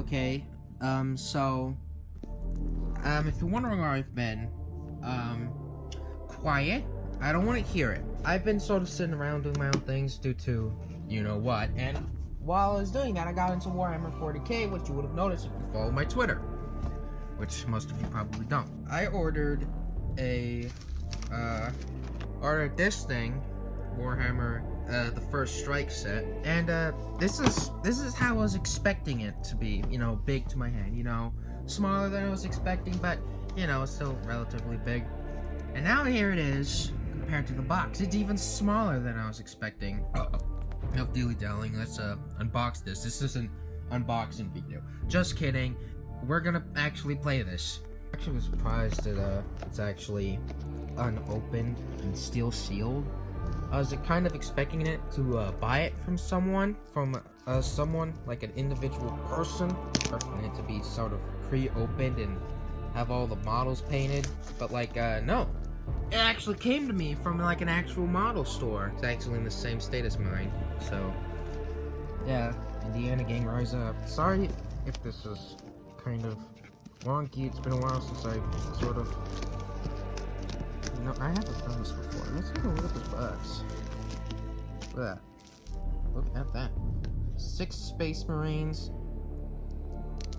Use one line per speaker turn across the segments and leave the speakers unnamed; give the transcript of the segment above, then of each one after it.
Okay, if you're wondering where I've been, quiet. I don't want to hear it. I've been sort of sitting around doing my own things due to you-know-what, and while I was doing that, I got into Warhammer 40k, which you would have noticed if you follow my Twitter, which most of you probably don't. I ordered this thing, Warhammer, the First Strike set, and this is how I was expecting it to be, big to my hand, smaller than I was expecting, but it's still relatively big. And now here it is, compared to the box. It's even smaller than I was expecting. Enough dilly-dallying, let's unbox this. This is an unboxing video. Just kidding. We're gonna actually play this. Actually, was surprised that it's actually unopened and still sealed. I was kind of expecting it to buy it from someone, like an individual person, expecting it to be sort of pre-opened and have all the models painted, but no. It actually came to me from like an actual model store. It's actually in the same state as mine, so yeah. Indiana Gang Rise Up. Sorry if this is kind of wonky. It's been a while since I sort of, I haven't done this before. Let's take a look at this box. Look at that. Look at that. 6 Space Marines,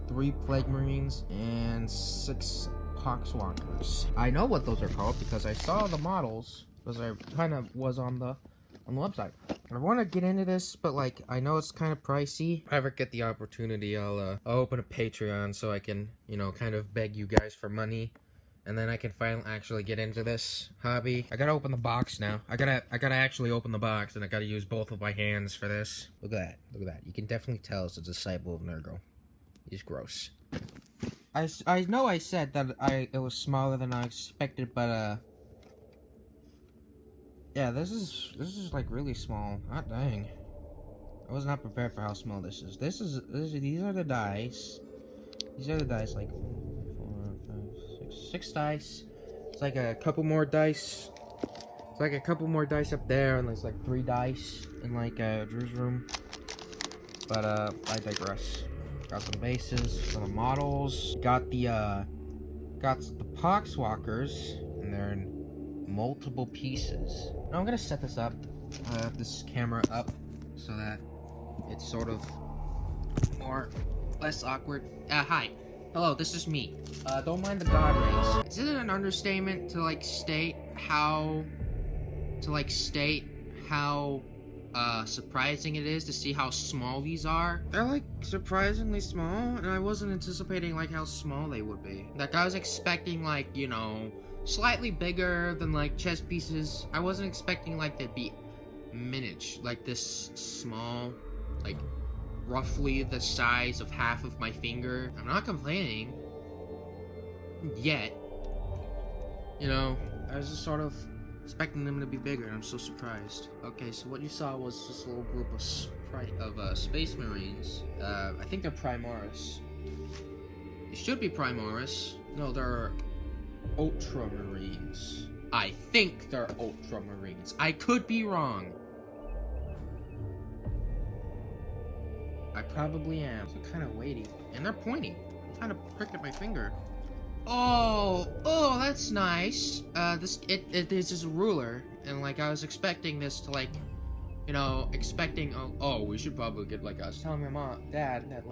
3 Plague Marines, and 6 Poxwalkers. I know what those are called because I saw the models, because I kind of was on the website. I want to get into this, but I know it's kind of pricey. If I ever get the opportunity, I'll open a Patreon so I can, kind of beg you guys for money, and then I can finally actually get into this hobby. I gotta open the box now. I gotta actually open the box, and I gotta use both of my hands for this. Look at that. Look at that. You can definitely tell it's a disciple of Nurgle. He's gross. I know I said that it was smaller than I expected, but yeah, this is really small. Hot dang. I was not prepared for how small this is. These are the dice. These are the dice, 4, 5, 6 dice. It's like a couple more dice. It's like a couple more dice up there, and there's 3 dice in Drew's room. But I digress. Got some bases, some models. Got the Poxwalkers, and they're in multiple pieces. Now I'm gonna set this up, this camera up, so that it's sort of less awkward. Hi, hello, this is me. Don't mind the god rays. Is it an understatement to state how surprising it is to see how small these are? They're surprisingly small, and I wasn't anticipating how small they would be. I was expecting slightly bigger than chess pieces. I wasn't expecting they'd be miniature, this small, roughly the size of half of my finger. I'm not complaining yet. I was just sort of expecting them to be bigger, and I'm so surprised. Okay, so what you saw was this little group of Space Marines. I think they're Primaris. They should be Primaris. No, they're Ultramarines. I think they're Ultramarines. I could be wrong. I probably am. They're kind of weighty, and they're pointy. It kind of pricked at my finger. Oh, that's nice. This is a ruler, and I was expecting this to we should probably get I was telling my dad that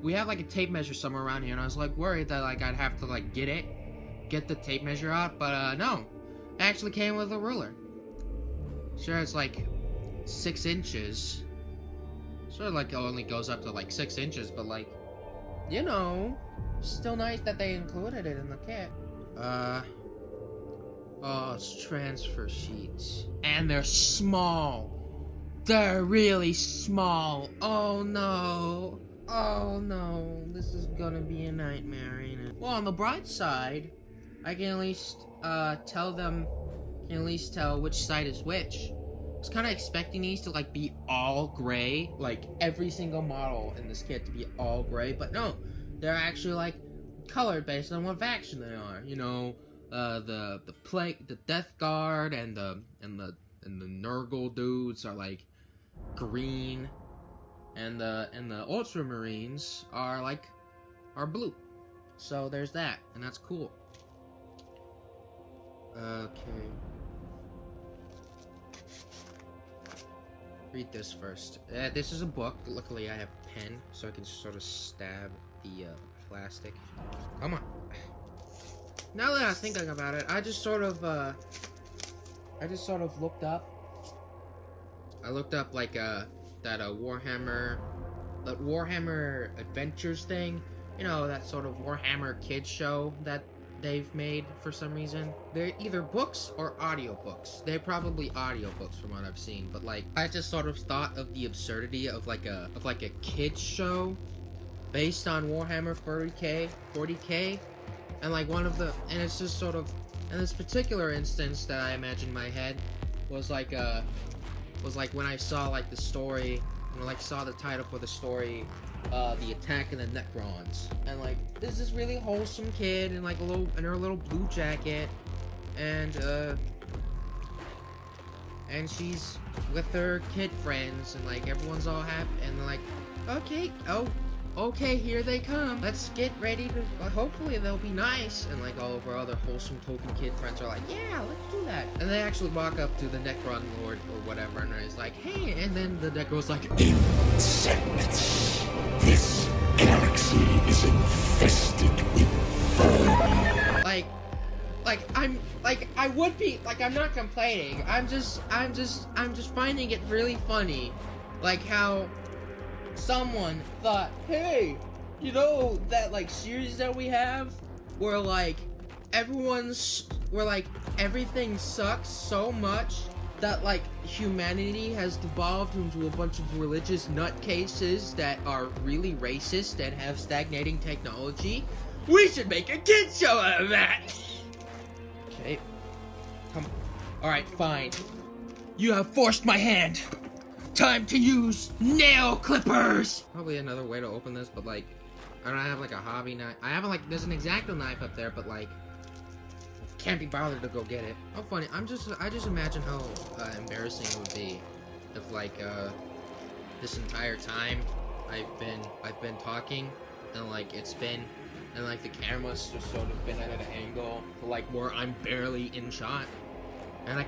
we have a tape measure somewhere around here, and I was worried that I'd have to get the tape measure out, but no, it actually came with a ruler. Sure, it's 6 inches. Sort of it only goes up to 6 inches, but still nice that they included it in the kit. It's transfer sheets. And they're small. They're really small. Oh no. Oh no. This is gonna be a nightmare, ain't it? Well, on the bright side, I can at least tell which side is which. I was kind of expecting these to be all gray, every single model in this kit to be all gray, but no, they're actually colored based on what faction they are. The plague, the Death Guard, and the Nurgle dudes are green. and the Ultramarines are blue. So there's that, and that's cool. Okay. Read this first. This is a book. Luckily, I have a pen, so I can just sort of stab the plastic. Come on. Now that I'm thinking about it, I just sort of looked up. I looked up like that Warhammer Adventures thing. You know, that sort of Warhammer kids show that they've made for some reason. They're either books or audiobooks. They're probably audiobooks from what I've seen, but like I just sort of thought of the absurdity of like a kids show based on Warhammer 40k, and like and it's just sort of, in this particular instance that I imagined in my head was like when I saw like the story, when I like saw the title for the story, the Attack of the Necrons, and like there's this really wholesome kid in like in her little blue jacket, and she's with her kid friends, and like everyone's all happy, and they're like, okay, here they come. Let's get ready to. Hopefully they'll be nice. And like all of our other wholesome token kid friends are like, yeah, let's do that. And they actually walk up to the Necron Lord or whatever, and he's like, hey. And then the Necron's like,
insects. This galaxy is infested with vermin.
I'm not complaining. I'm just finding it really funny, like how someone thought, hey, you know that like series that we have where like everything sucks so much that like humanity has devolved into a bunch of religious nutcases that are really racist and have stagnating technology. We should make a kids show out of that. Okay. Come. Alright, fine. You have forced my hand. Time to use nail clippers! Probably another way to open this, but like, I don't have like a hobby knife. I have like, there's an X-Acto knife up there, but like, can't be bothered to go get it. How funny. I just imagine how embarrassing it would be if like, this entire time I've been talking, and like and like the camera's just sort of been at an angle to like where I'm barely in shot. And I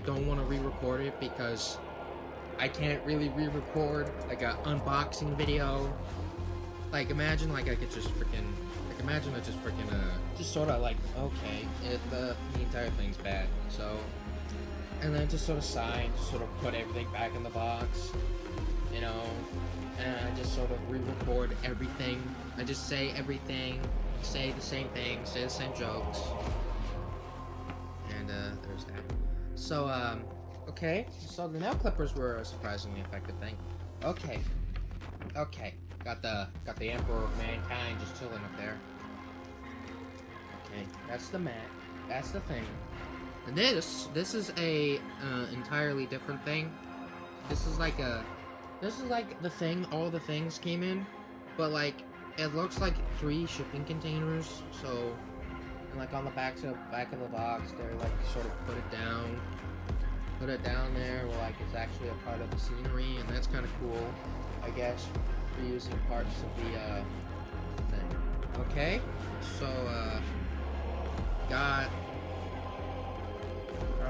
don't want to re-record it because I can't really re-record like a unboxing video. Like imagine like I could just freaking, like imagine I just freaking just sort of like, okay, the entire thing's bad, so, and then just sort of sigh, just sort of put everything back in the box, you know, and I just sort of re-record everything. I just say everything, say the same thing, say the same jokes, and there's that. So okay, so the nail clippers were a surprisingly effective thing. Okay, got the Emperor of Mankind just chilling up there. Okay, that's the mat, that's the thing. And this is a entirely different thing. This is like the thing all the things came in, but like it looks like 3 shipping containers. So, and like on the back of the box, they're like sort of put it down there where like it's actually a part of the scenery, and that's kind of cool, I guess, for using parts of the thing. Okay, so got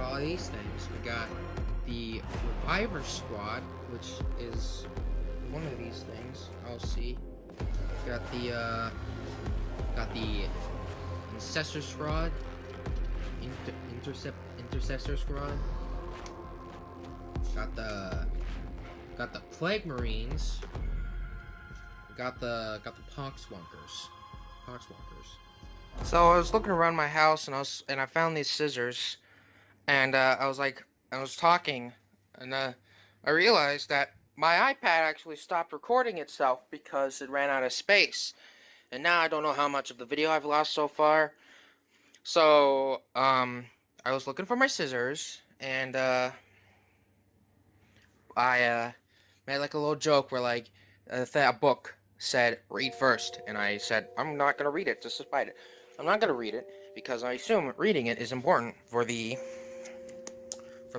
all these things. We got the Reviver Squad, which is one of these things. I'll see. Got the Intercessor Squad, Intercessor Squad. Got the Plague Marines. Got the Poxwalkers. So I was looking around my house, and I found these scissors, and I was talking, and I realized that my iPad actually stopped recording itself because it ran out of space, and now I don't know how much of the video I've lost so far. So I was looking for my scissors, and I made like a little joke where like a book said read first, and I said I'm not gonna read it, just despite it. I'm not gonna read it because I assume reading it is important for the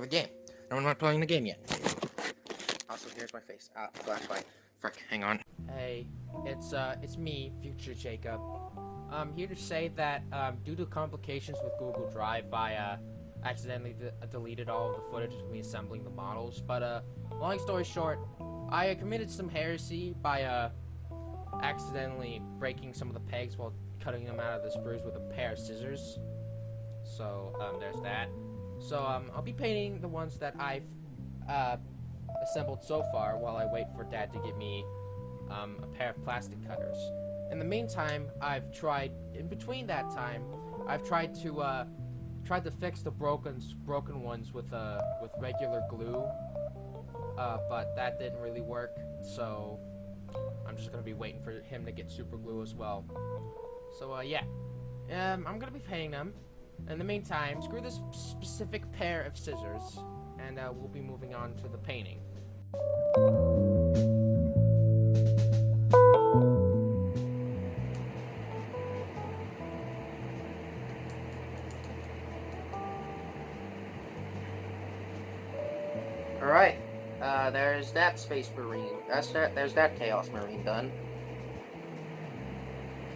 game. No, I'm not playing the game yet. Also, here's my face. Flashlight. Frick, hang on. Hey, it's me, Future Jacob. I'm here to say that, due to complications with Google Drive, I, accidentally deleted all of the footage of me assembling the models. But, long story short, I committed some heresy by, accidentally breaking some of the pegs while cutting them out of the sprues with a pair of scissors. So, there's that. So, I'll be painting the ones that I've, assembled so far while I wait for Dad to get me, a pair of plastic cutters. In the meantime, in between that time, I've tried to fix the broken ones with regular glue, but that didn't really work, so I'm just gonna be waiting for him to get super glue as well. So, yeah. I'm gonna be painting them. In the meantime, screw this specific pair of scissors, and we'll be moving on to the painting. Alright, there's that Space Marine. There's that Chaos Marine done.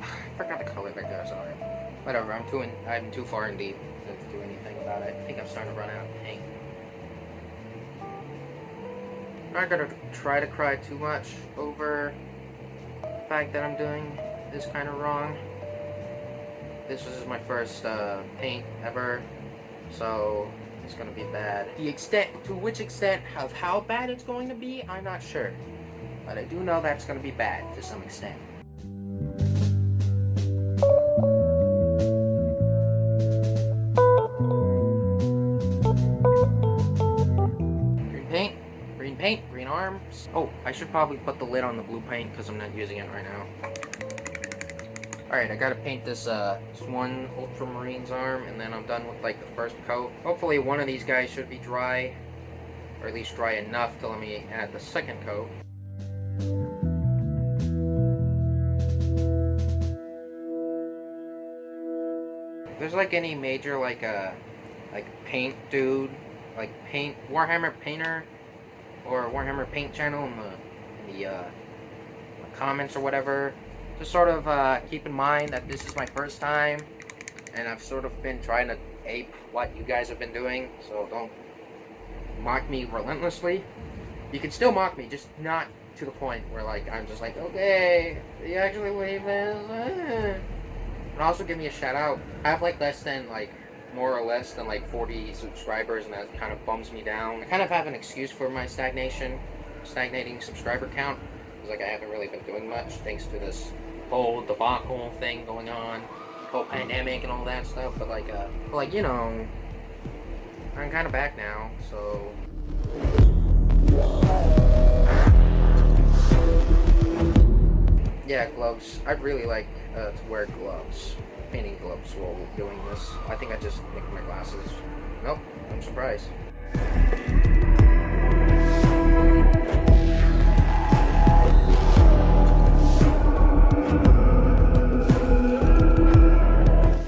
I forgot the color that goes on it. Whatever, I'm too far in deep to do anything about it. I think I'm starting to run out of paint. I'm not gonna try to cry too much over the fact that I'm doing this kind of wrong. This was my first paint ever, so it's gonna be bad. To which extent of how bad it's going to be, I'm not sure. But I do know that's gonna be bad to some extent. Green arms. Oh, I should probably put the lid on the blue paint because I'm not using it right now. Alright, I gotta paint this one Ultramarine's arm, and then I'm done with like the first coat. Hopefully one of these guys should be dry, or at least dry enough to let me add the second coat. If there's like any major like paint dude, like Warhammer painter, or Warhammer Paint channel in the comments or whatever, just sort of keep in mind that this is my first time, and I've sort of been trying to ape what you guys have been doing, so don't mock me relentlessly. You can still mock me, just not to the point where like I'm just like, okay, you actually believe this? And also give me a shout out. I have like more or less than like 40 subscribers, and that kind of bums me down. I kind of have an excuse for my stagnating subscriber count, because like I haven't really been doing much thanks to this whole debacle thing going on, whole pandemic and all that stuff. But like you know, I'm kind of back now, so. Yeah, gloves. I'd really like to wear gloves. Painting gloves while doing this. I think I just nicked my glasses. Nope, I'm surprised.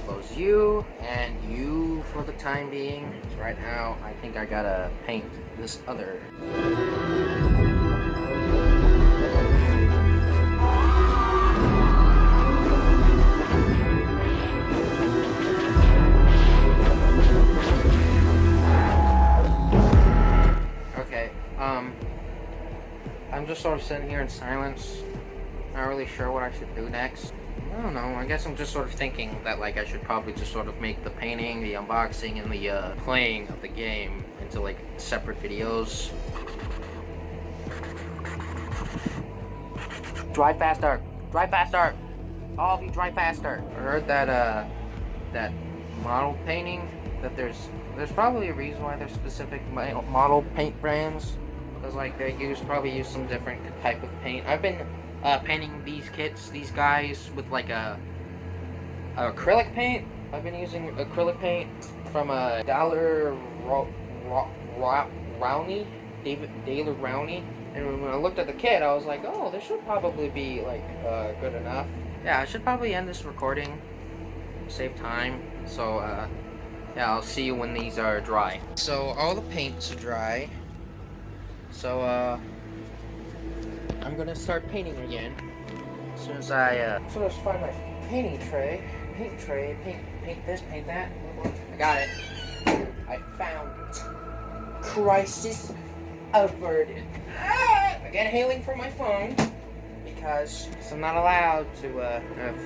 Close you and you for the time being. So right now, I think I gotta paint this other. I'm just sort of sitting here in silence, not really sure what I should do next. I don't know, I guess I'm just sort of thinking that like I should probably just sort of make the painting, the unboxing, and the playing of the game into like separate videos. Drive faster! Drive faster! All of you drive faster! I heard that that model painting, that there's probably a reason why there's specific model paint brands. Because like they probably use some different type of paint. I've been painting these guys with like a acrylic paint. I've been using acrylic paint from a Daler Rowney, Daler Rowney. And when I looked at the kit, I was like, oh, this should probably be like good enough. Yeah, I should probably end this recording, save time. So yeah, I'll see you when these are dry. So all the paints are dry. So I'm gonna start painting again. As soon as I find my paint tray, paint this, paint that. I got it. I found it. Crisis averted. Again, hailing from my phone because I'm not allowed to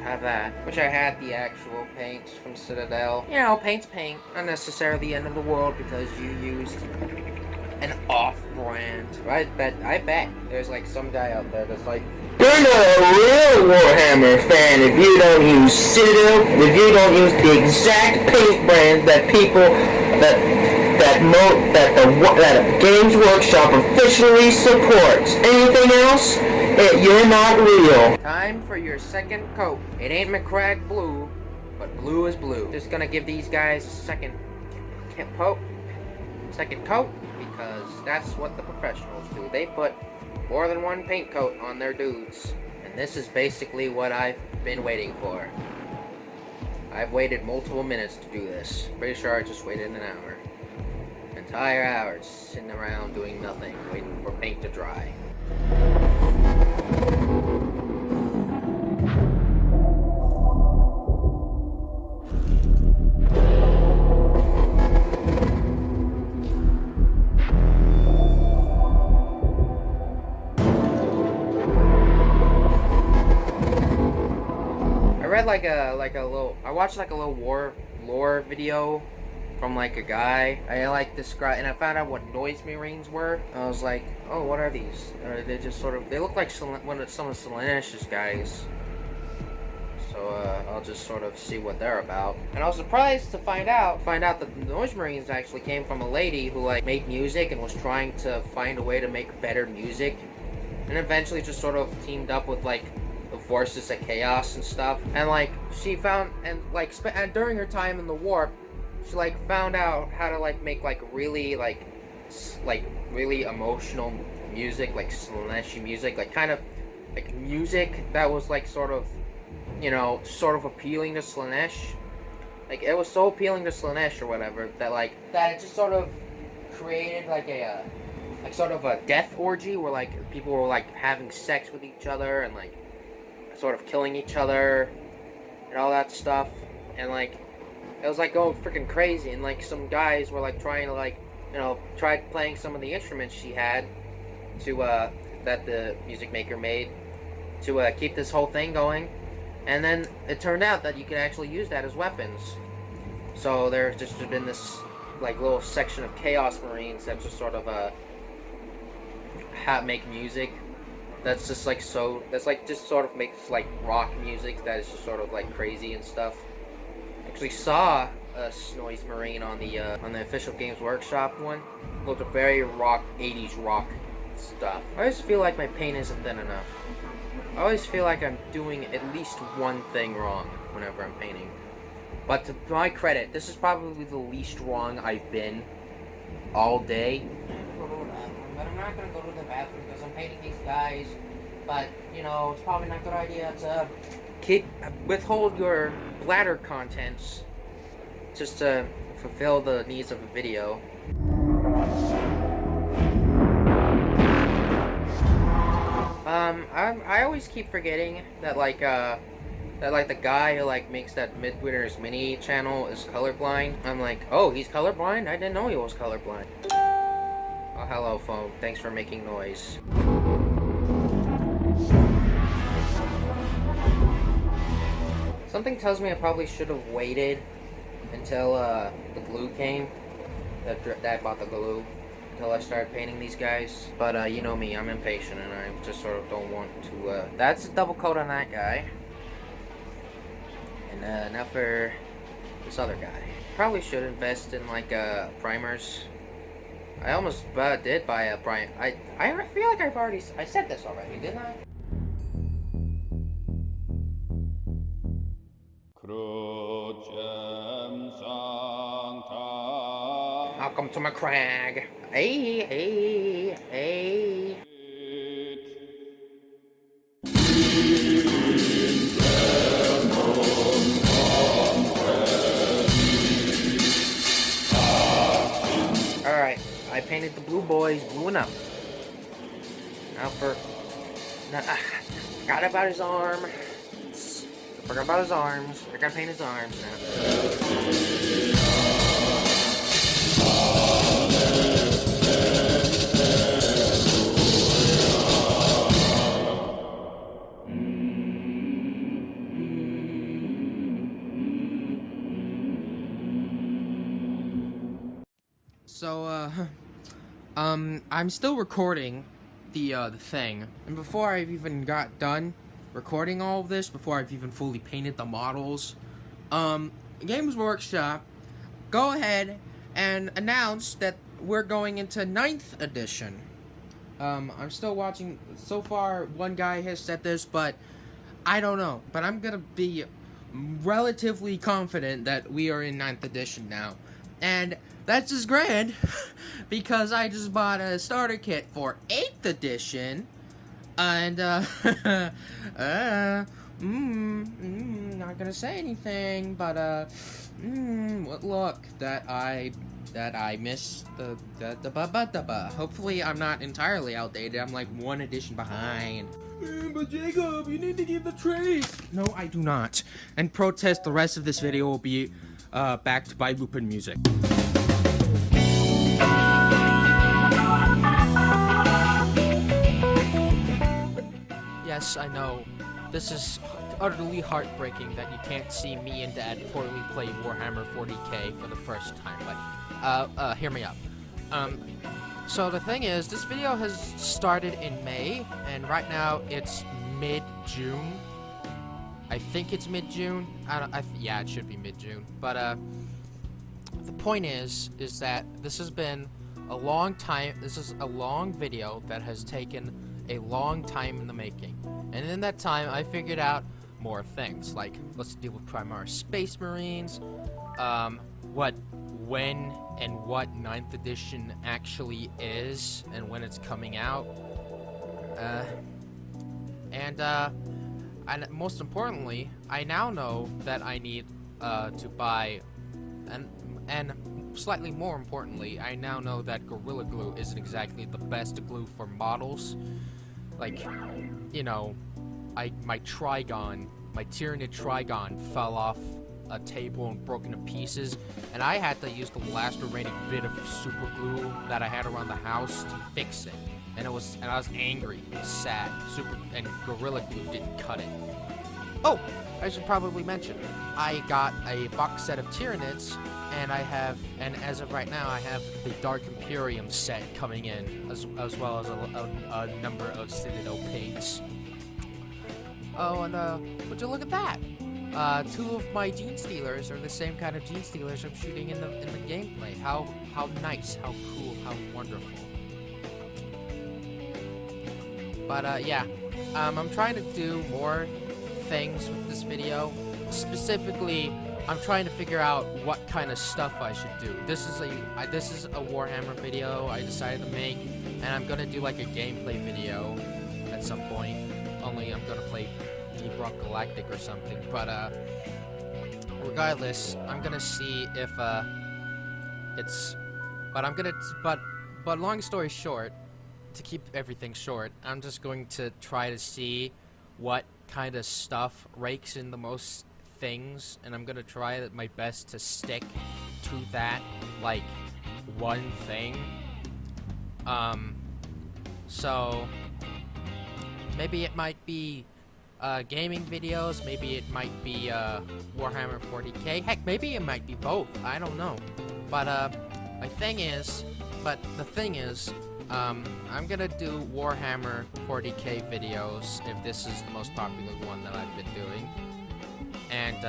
have that. Wish I had the actual paints from Citadel. You know, paint's paint, not necessarily the end of the world because you used an off-brand. I bet there's like some guy out there that's like, you're not a real Warhammer fan if you don't use Citadel, if you don't use the exact paint brand that people that Games Workshop officially supports. Anything else? You're not real. Time for your second coat. It ain't McCrag blue, but blue is blue. Just gonna give these guys a second coat, because that's what the professionals do. They put more than one paint coat on their dudes, and this is basically what I've been waiting for. I've waited multiple minutes to do this. Pretty sure I just waited an hour. Entire hour just sitting around doing nothing, waiting for paint to dry. I watched like a little lore video from like a guy. I like describe, and I found out what noise marines were. I was like, oh, what are these? They just sort of, they look like some of Slaanesh's guys. So I'll just sort of see what they're about. And I was surprised to find out that the noise marines actually came from a lady who like made music and was trying to find a way to make better music, and eventually just sort of teamed up with like the forces of chaos and stuff. And like she found, and like and during her time in the warp, she like found out how to like make like really really emotional music, like Slaanesh music, like kind of like music that was like sort of, you know, sort of appealing to Slaanesh. Like it was so appealing to Slaanesh or whatever that it just sort of created like a sort of a death orgy where like people were like having sex with each other and like sort of killing each other and all that stuff, and like it was like going freaking crazy, and like some guys were like trying to like, you know, tried playing some of the instruments she had to that the music maker made to keep this whole thing going, and then it turned out that you could actually use that as weapons. So there's just been this like little section of Chaos Marines that just sort of make music that's just like just sort of makes like rock music that is just sort of like crazy and stuff. Actually saw a noise marine on the official Games Workshop one. Looked very rock, 80s rock stuff. I always feel like my paint isn't thin enough. I always feel like I'm doing at least one thing wrong whenever I'm painting. But to my credit, this is probably the least wrong I've been all day. But I'm not gonna go to the bathroom because I'm painting these guys. But you know, it's probably not a good idea to withhold your bladder contents just to fulfill the needs of a video. I always keep forgetting that the guy who like makes that Midwinter's Mini channel is colorblind. I'm like, oh, he's colorblind? I didn't know he was colorblind. Oh, hello, phone. Thanks for making noise. Something tells me I probably should have waited until the glue came. That I bought the glue until I started painting these guys. But you know me, I'm impatient and I just sort of don't want to. That's a double coat on that guy. And now for this other guy. Probably should invest in like primers. I almost did buy a primer. I feel like I said this already, didn't I? Welcome to my crag. Hey, hey, hey. Alright, I painted the blue boys blue enough. Now for Forgot about his arm. Forgot about his arms. I gotta paint his arms now. So, I'm still recording the thing, and before I've even got done recording all of this, before I've even fully painted the models, Games Workshop, go ahead and announce that we're going into 9th edition. I'm still watching, so far, one guy has said this, but I don't know, but I'm gonna be relatively confident that we are in 9th edition now, and that's just grand, because I just bought a starter kit for 8th edition, and, not gonna say anything, but, look, that I missed hopefully I'm not entirely outdated, I'm like 1 edition behind. But Jacob, you need to give the trace! No, I do not. And protest, the rest of this video will be, backed by Lupin music.
Yes, I know. This is utterly heartbreaking that you can't see me and Dad poorly play Warhammer 40k for the first time, but, hear me out. So the thing is, this video has started in May, and right now it's mid-June. I think it's mid-June. Yeah, it should be mid-June. But, the point is that this has been a long time. This is a long video that has taken a long time in the making. And in that time, I figured out more things, like let's deal with Primaris Space Marines, when and what 9th edition actually is, and when it's coming out, and most importantly, I now know that I need to buy, and slightly more importantly, I now know that Gorilla Glue isn't exactly the best glue for models. Like, you know, my Trigon, my Tyranid Trigon fell off a table and broken to pieces, and I had to use the last remaining bit of super glue that I had around the house to fix it. And I was angry, sad, and Gorilla Glue didn't cut it. Oh, I should probably mention, I got a box set of Tyranids, and as of right now, I have the Dark Imperium set coming in, as well as a number of Citadel paints. Oh, and would you look at that? 2 of my Gene Stealers are the same kind of Gene Stealers I'm shooting in the gameplay. How nice, how cool, how wonderful. But yeah, I'm trying to do more things with this video. Specifically, I'm trying to figure out what kind of stuff I should do. This is a Warhammer video I decided to make, and I'm gonna do like a gameplay video at some point. Only I'm gonna play Deep Rock Galactic or something. But regardless, I'm gonna see if it's. But long story short, to keep everything short, I'm just going to try to see what kind of stuff rakes in the most things, and I'm gonna try my best to stick to that, like, one thing. So maybe it might be gaming videos, maybe it might be Warhammer 40k, heck, maybe it might be both, I don't know. But the thing is, I'm gonna do Warhammer 40k videos if this is the most popular one that I've been doing. And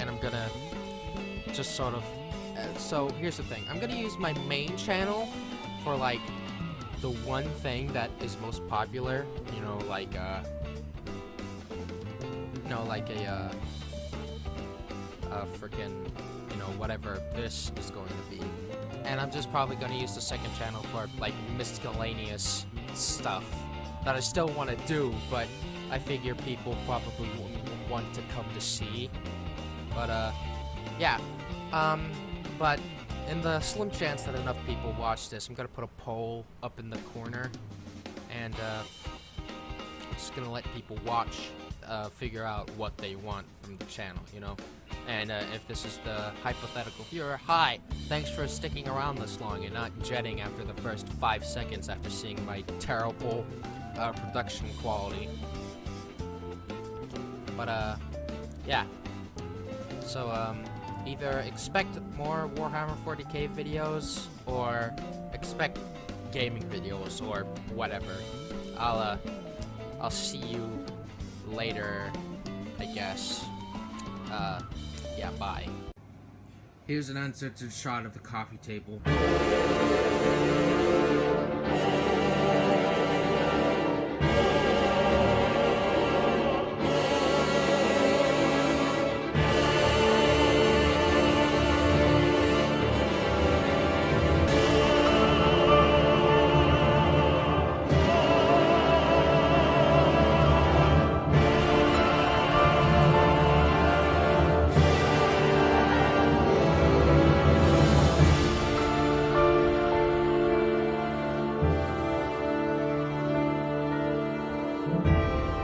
I'm gonna just sort of, so here's the thing, I'm gonna use my main channel for, like, the one thing that is most popular, you know, like a freaking, you know, whatever this is going to be. And I'm just probably gonna use the second channel for, like, miscellaneous stuff that I still want to do, but I figure people probably want to come to see. But, yeah. But in the slim chance that enough people watch this, I'm gonna put a poll up in the corner and I'm just gonna let people watch, figure out what they want from the channel, you know? And if this is the hypothetical viewer, hi! Thanks for sticking around this long and not jetting after the first 5 seconds after seeing my terrible production quality. But, yeah. So, either expect more Warhammer 40k videos, or expect gaming videos, or whatever. I'll see you later, I guess. Yeah, bye.
Here's an uncensored shot of the coffee table.